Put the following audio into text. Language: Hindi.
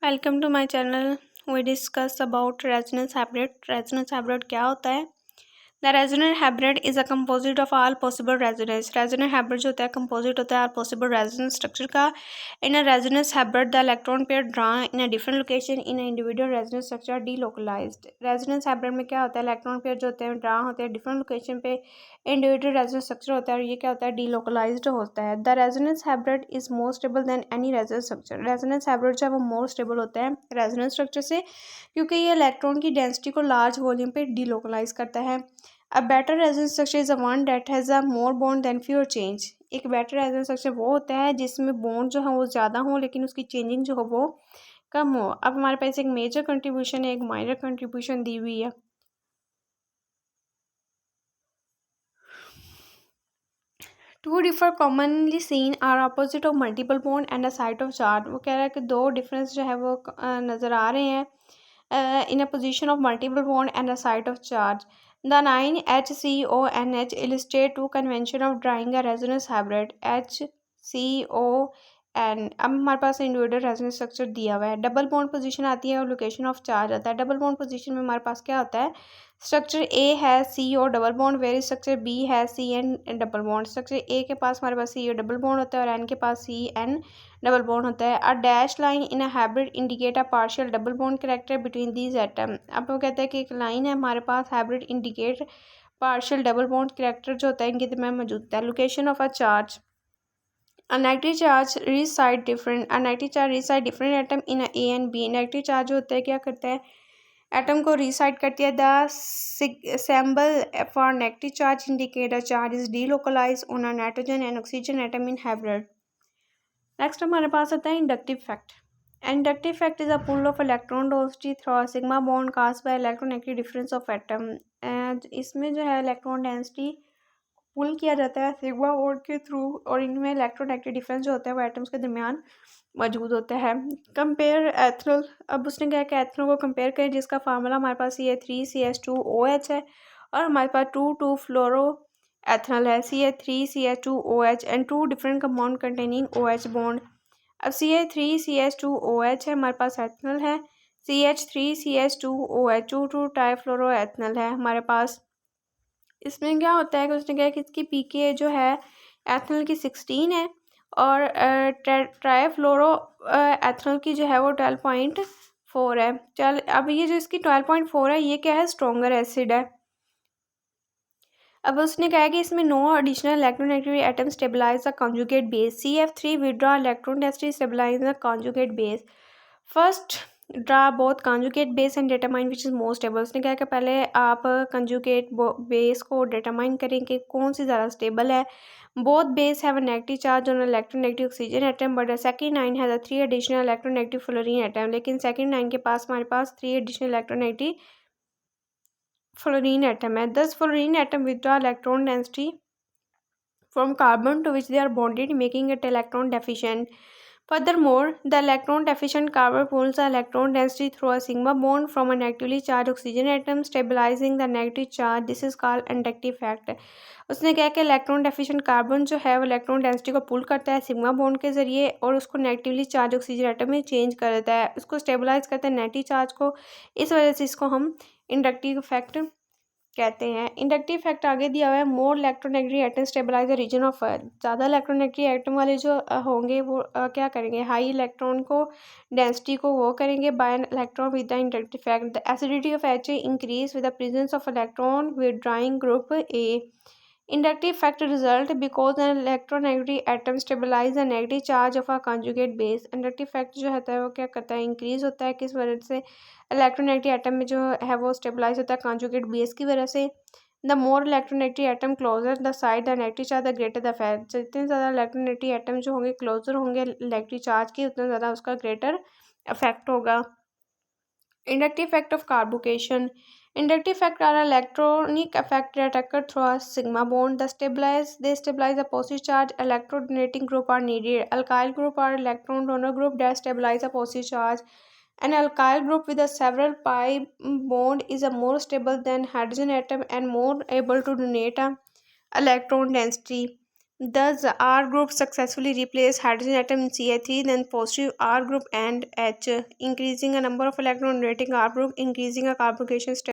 Welcome to my channel. We discuss about resonance hybrid. Resonance hybrid क्या होता है? The resonance hybrid is a composite of all possible resonance. Resonance hybrid जो होता है कंपोजिट होता है ऑल पॉसिबल रेजोनेंस स्ट्रक्चर का। In a resonance hybrid the electron pair draw in a different location in a individual resonance structure delocalized. Resonance hybrid में क्या होता है? इलेक्ट्रॉन पेयर जो होते हैं ड्रा होते हैं डिफरेंट लोकेशन पे, इंडिविजुअल रेजोनेंस स्ट्रक्चर होता है और ये क्या होता है? डीलोकलाइज्ड होता है। The resonance hybrid is more stable then any resonance structure. Resonance hybrid जो है वो मोर स्टेबल होता है रेजोनेंस स्ट्रक्चर से, क्योंकि ये इलेक्ट्रॉन की डेंसिटी को लार्ज वॉल्यूम पे डीलोकलाइज करता है। A better resonance structure is a one that has a more bond than fewer change। एक बेटर रेजोनेंस स्ट्रक्चर वो होता है जिसमें बॉन्ड जो है वो ज़्यादा हो लेकिन उसकी चेंजिंग जो हो वो कम हो। अब हमारे पास एक मेजर कंट्रीब्यूशन है, एक माइनर कंट्रीब्यूशन दी हुई है। Two differ commonly seen are opposite of multiple bond and a site of charge. वो कह रहा है कि दो डिफरेंस जो है वो नज़र आ रहे हैं in a position of multiple bond and a site of charge. The 9HCONH illustrate two convention of drawing a resonance hybrid HCON। अब हमारे पास इंडिविजुअल रेजोनेंस स्ट्रक्चर दिया हुआ है। डबल बॉन्ड पोजीशन आती है और लोकेशन ऑफ चार्ज आता है। डबल बॉन्ड पोजीशन में हमारे पास क्या होता है? स्ट्रक्चर ए है C O double bond, where structure B है C N double bond. Structure A के पास हमारे पास सी ओ डबल बॉन्ड होता है और एन के पास सी एन डबल बॉन्ड होता है। A dash line in a hybrid indicate a partial double bond character between these atom. अब वो कहते हैं कि एक लाइन है हमारे पास hybrid indicate partial double bond character जो होता है इनके दरमियान मौजूद होता है। Location of a charge. A negative charge reside different a negative charge reside different atom in a and B। Negative charge होता है क्या करता है? एटम को रिसाइड करती है। The symbol for negative charge indicate a charge is delocalized on a nitrogen and oxygen atom in hybrid। Next हमारे पास आता है inductive effect. Inductive effect is a pull of electron density through a sigma bond cast by electronegative difference of atom. इसमें जो है इलेक्ट्रॉन डेंसिटी पुल किया जाता है सिग्मा बॉन्ड के थ्रू और इनमें इलेक्ट्रोनेगेटिव डिफरेंस जो होता है वो एटम्स के दरमियान मौजूद होता है। Compare ethanol. अब उसने कहा कि एथनॉल को कंपेयर करें जिसका फार्मूला हमारे पास ये 3CH2OH है और हमारे पास 2 फ्लोरो एथनॉल है CH3CH2OH and two different compound containing OH bond. अब CH3CH2OH है हमारे पास एथनॉल है, CH3CH2OH टू ट्राईफ्लोरो एथनॉल है हमारे पास। इसमें क्या होता है कि उसने कहा कि इसकी पीके जो है एथनॉल की 16 है और ट्राईफ्लोरो एथनॉल की जो है वो 12.4 है। चल अब ये जो इसकी 12.4 है ये क्या है? स्ट्रॉन्गर एसिड है। अब उसने कहा कि इसमें no additional electronegative atom stabilize the conjugate base. CF3 withdraw electron density stabilize the conjugate base. First draw both conjugate base and determine which is more stable. उसने कहा कि पहले आप कंजुगेट बेस को डिटरमाइन करें कि कौन सी ज़्यादा स्टेबल है। Both base have a negative charge on electronegative oxygen atom but second 9 has a 3 additional electronegative fluorine atom. लेकिन सेकंड 9 के पास हमारे पास 3 एडिशनल इलेक्ट्रोनेगेटिव फ्लोरीन एटम है। दस fluorine atom withdraw electron density from carbon to which they are bonded, making it electron deficient। Furthermore, the electron deficient carbon pulls the electron density through a sigma bond from a negatively charged oxygen atom, stabilizing the negative charge। This is called inductive effect। उसने कहा कि इलेक्ट्रॉन डेफिशिएंट कार्बन जो है वो इलेक्ट्रॉन डेंसिटी को पुल करता है सिग्मा बॉन्ड के जरिए और उसको नेगेटिवली चार्ज ऑक्सीजन एटम में चेंज कर देता है, उसको स्टेबलाइज करता है नेगेटिव चार्ज को। इस वजह से इसको हम इंडक्टिव इफेक्ट कहते हैं। इंडक्टिव फैक्ट आगे दिया हुआ है। More electronegative atom stabilize the region of earth. ज़्यादा इलेक्ट्रोनेगेटिव एटम वाले जो होंगे वो क्या करेंगे? हाई इलेक्ट्रॉन को डेंसिटी को वो करेंगे by an electron with the inductive effect. The acidity of H increase with the presence of electron withdrawing group A. Inductive effect result because an electronegative atom stabilize the negative charge of a conjugate base. Inductive effect जो होता है वो क्या करता है? इंक्रीज होता है। किस वजह से? इलेक्ट्रोनेगेटिव एटम में जो है वो स्टेबलाइज होता है कंजुगेट बेस की वजह से। The more electronegative atom closer the side the negative charge the greater the effect. जितने ज़्यादा इलेक्ट्रोनेगेटिव एटम जो होंगे क्लोजर होंगे इलेक्ट्रिक चार्ज के उतना ज़्यादा उसका ग्रेटर इफेक्ट होगा। Inductive effect of carbocation. Inductive effect are electronic effect that occur through a sigma bond. They stabilize the positive charge. Electron donating group are needed. Alkyl group are electron donor group that stabilize the positive charge. An alkyl group with a several pi bond is a more stable than hydrogen atom and more able to donate a electron density। Thus, the R group successfully replaced hydrogen atom in Ca3, then positive R group and H, increasing a number of electron donating R group, increasing a carbonation state.